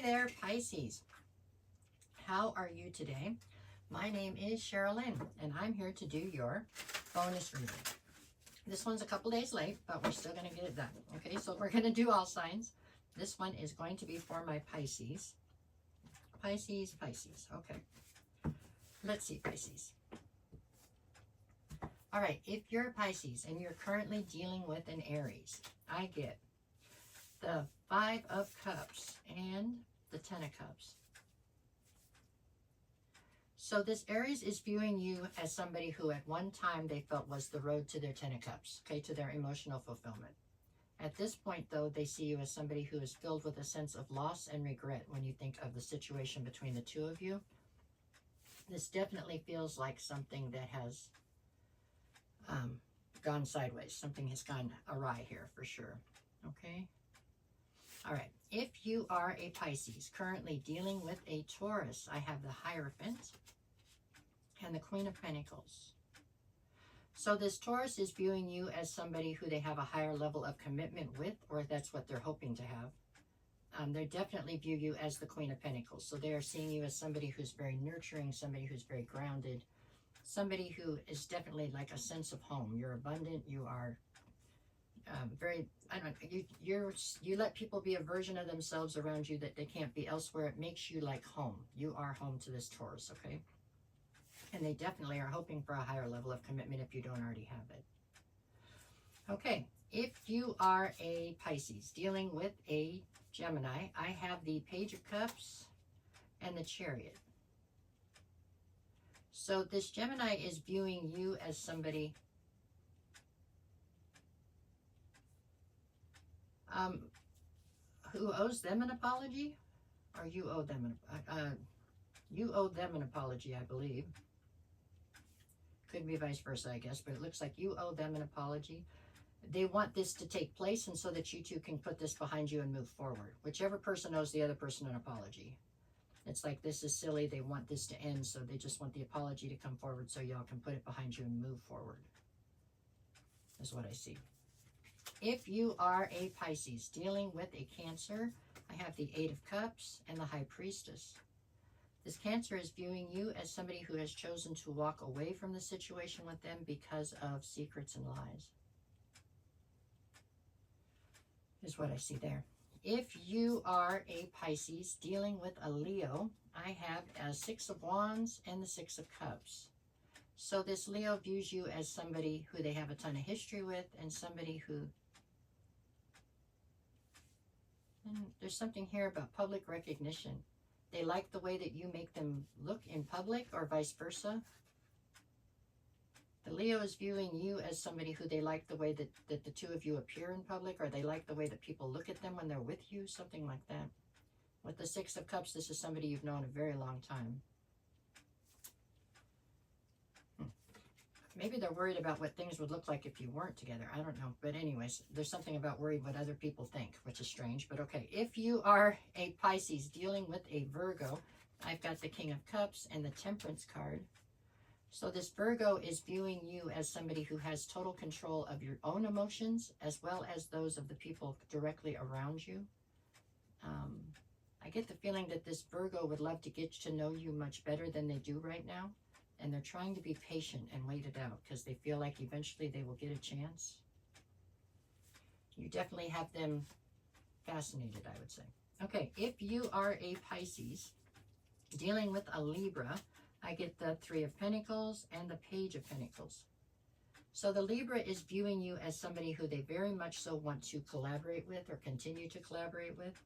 there, Pisces. How are you today? My name is Sherilyn, and I'm here to do your bonus reading. This one's a couple days late, but we're still going to get it done. Okay, so we're going to do all signs. This one is going to be for my Pisces. Pisces. Okay. Let's see, Pisces. All right, if you're a Pisces and you're currently dealing with an Aries, I get the 5 of Cups and the 10 of Cups. So this Aries is viewing you as somebody who at one time they felt was the road to their 10 of Cups, okay, to their emotional fulfillment. At this point, though, they see you as somebody who is filled with a sense of loss and regret when you think of the situation between the two of you. This definitely feels like something that has gone sideways. Something has gone awry here for sure, okay? All right, if you are a Pisces currently dealing with a Taurus, I have the Hierophant and the Queen of Pentacles. So this Taurus is viewing you as somebody who they have a higher level of commitment with, or that's what they're hoping to have. They definitely view you as the Queen of Pentacles. So they are seeing you as somebody who's very nurturing, somebody who's very grounded, somebody who is definitely like a sense of home. You're abundant, you are very, I don't know, you let people be a version of themselves around you that they can't be elsewhere. It makes you like home. You are home to this Taurus, okay? And they definitely are hoping for a higher level of commitment if you don't already have it. Okay, if you are a Pisces dealing with a Gemini, I have the Page of Cups and the Chariot. So this Gemini is viewing you as somebody who owes them an apology, or you owe them an apology, I believe. Could be vice versa, I guess, but it looks like you owe them an apology. They want this to take place, and so that you two can put this behind you and move forward. Whichever person owes the other person an apology. It's like, this is silly. They want this to end, so they just want the apology to come forward so y'all can put it behind you and move forward. Is what I see. If you are a Pisces dealing with a Cancer, I have the 8 of Cups and the High Priestess. This Cancer is viewing you as somebody who has chosen to walk away from the situation with them because of secrets and lies. Is what I see there. If you are a Pisces dealing with a Leo, I have a 6 of Wands and the 6 of Cups. So this Leo views you as somebody who they have a ton of history with, and somebody who, and there's something here about public recognition. They like the way that you make them look in public, or vice versa. The Leo is viewing you as somebody who they like the way that the two of you appear in public, or they like the way that people look at them when they're with you, something like that. With the 6 of Cups, this is somebody you've known a very long time. Maybe they're worried about what things would look like if you weren't together. I don't know. But anyways, there's something about worried what other people think, which is strange. But okay, if you are a Pisces dealing with a Virgo, I've got the King of Cups and the Temperance card. So this Virgo is viewing you as somebody who has total control of your own emotions, as well as those of the people directly around you. I get the feeling that this Virgo would love to get to know you much better than they do right now. And they're trying to be patient and wait it out because they feel like eventually they will get a chance. You definitely have them fascinated, I would say. Okay, if you are a Pisces dealing with a Libra, I get the 3 of Pentacles and the Page of Pentacles. So the Libra is viewing you as somebody who they very much so want to collaborate with or continue to collaborate with.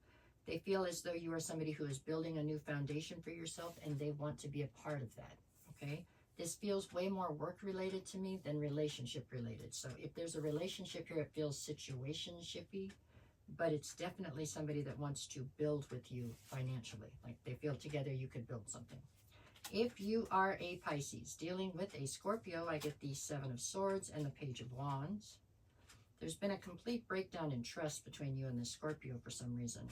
They feel as though you are somebody who is building a new foundation for yourself, and they want to be a part of that. Okay, this feels way more work related to me than relationship related. So if there's a relationship here, it feels situationshipy, but it's definitely somebody that wants to build with you financially. Like they feel together you could build something. If you are a Pisces dealing with a Scorpio, I get the 7 of Swords and the Page of Wands. There's been a complete breakdown in trust between you and the Scorpio for some reason.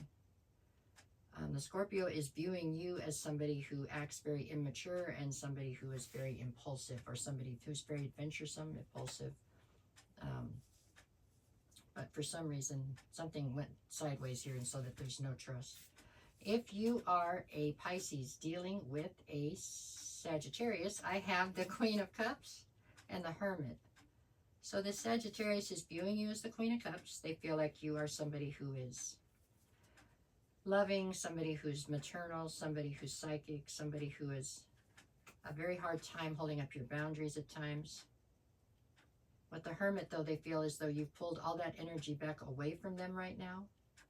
The Scorpio is viewing you as somebody who acts very immature and somebody who is very impulsive, or somebody who's very adventuresome, impulsive. But for some reason, something went sideways here, and so that there's no trust. If you are a Pisces dealing with a Sagittarius, I have the Queen of Cups and the Hermit. So the Sagittarius is viewing you as the Queen of Cups. They feel like you are somebody who is loving, somebody who's maternal, somebody who's psychic, somebody who is a very hard time holding up your boundaries at times. With the Hermit, though, they feel as though you've pulled all that energy back away from them right now,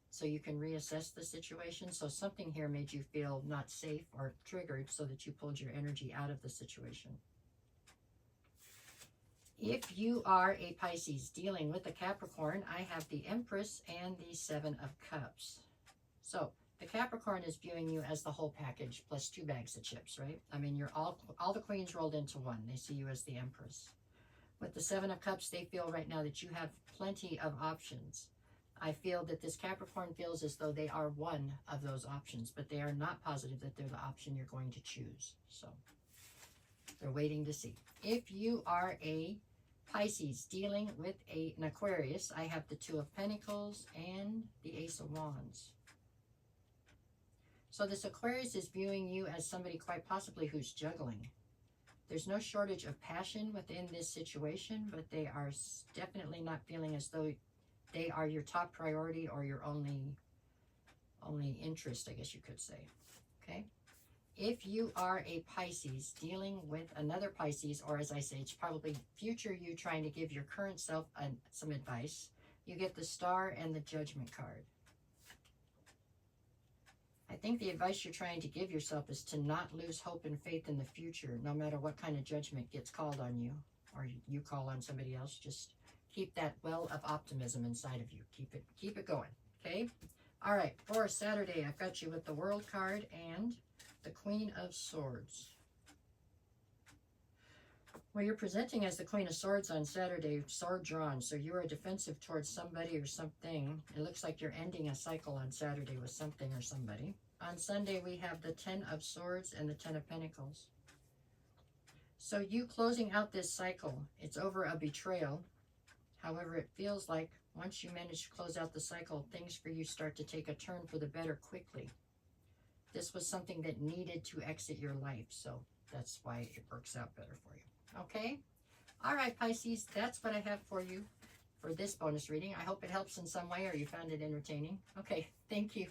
so you can reassess the situation. So something here made you feel not safe or triggered, so that you pulled your energy out of the situation. If you are a Pisces dealing with a Capricorn, I have the Empress and the Seven of Cups. So the Capricorn is viewing you as the whole package plus 2 bags of chips, right? I mean, you're all the queens rolled into one. They see you as the Empress. With the Seven of Cups, they feel right now that you have plenty of options. I feel that this Capricorn feels as though they are one of those options, but they are not positive that they're the option you're going to choose. So they're waiting to see. If you are a Pisces dealing with an Aquarius, I have the Two of Pentacles and the Ace of Wands. So this Aquarius is viewing you as somebody quite possibly who's juggling. There's no shortage of passion within this situation, but they are definitely not feeling as though they are your top priority or your only interest, I guess you could say. Okay? If you are a Pisces dealing with another Pisces, or as I say, it's probably future you trying to give your current self some advice, you get the Star and the Judgment card. I think the advice you're trying to give yourself is to not lose hope and faith in the future, no matter what kind of judgment gets called on you or you call on somebody else. Just keep that well of optimism inside of you. Keep it going, okay? All right, for Saturday, I've got you with the World card and the Queen of Swords. Well, you're presenting as the Queen of Swords on Saturday, sword drawn, so you are defensive towards somebody or something. It looks like you're ending a cycle on Saturday with something or somebody. On Sunday, we have the Ten of Swords and the Ten of Pentacles. So you closing out this cycle, it's over a betrayal. However, it feels like once you manage to close out the cycle, things for you start to take a turn for the better quickly. This was something that needed to exit your life, so that's why it works out better for you. Okay? All right, Pisces, that's what I have for you for this bonus reading. I hope it helps in some way or you found it entertaining. Okay, thank you.